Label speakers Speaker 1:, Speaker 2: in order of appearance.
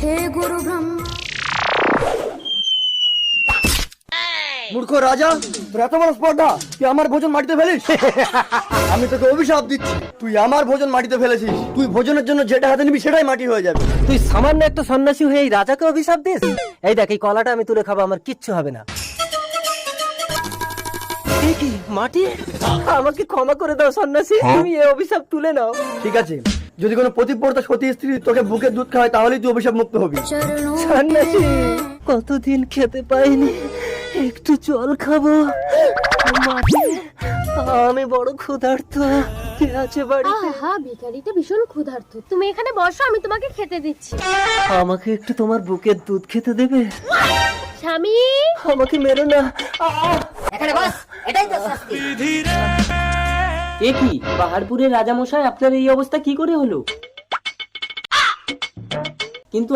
Speaker 1: हे गुरु ब्रह्मा।
Speaker 2: মূর্খ রাজা, তোর এত বড় স্পর্ধা, তুই আমার ভোজন মাটিতে ফেলিস? আমি তোকে অভিশাপ দিচ্ছি, তুই আমার ভোজন মাটিতে ফেলেছিস। তুই ভোজনের জন্য যেটা হাতে নিবি সেটাই মাটি হয়ে যাবে।
Speaker 3: তুই সামান্য একটা সন্ন্যাসী হয়ে এই রাজাকে অভিশাপ দিস? এই দেখ, এই কলাটা আমি তুলে খাবো, আমার কিচ্ছু হবে না। এ কি মাটি? আমাকে ক্ষমা করে দাও সন্ন্যাসী, তুমি এই অভিশাপ তুলে নাও।
Speaker 2: ঠিক আছে, যদি কোনো পতিব্রতা সতী স্ত্রী তোকে বুকের দুধ খাওয়ায় তাহলেই তুই অভিশাপ মুক্ত হবি।
Speaker 1: चरणों
Speaker 3: সন্ন্যাসী, কতদিন খেতে পাইনি, একটু জল খাবো। মাটি, আমি বড় ক্ষুধার্ত। কে আছে বাড়িতে?
Speaker 4: আহা, ভিখারিটা ভীষণ ক্ষুধার্ত। তুমি এখানে বসো, আমি তোমাকে খেতে দিচ্ছি।
Speaker 3: আমাকে একটু তোমার বুকের দুধ খেতে দেবে?
Speaker 4: স্বামী,
Speaker 3: আমাকে মেরো না।
Speaker 5: এখানে বস, এটাই তো শাস্তি।
Speaker 6: এ কি পাহাড়পুরের রাজামশাই, আপনার এই অবস্থা কি করে হলো? কিন্তু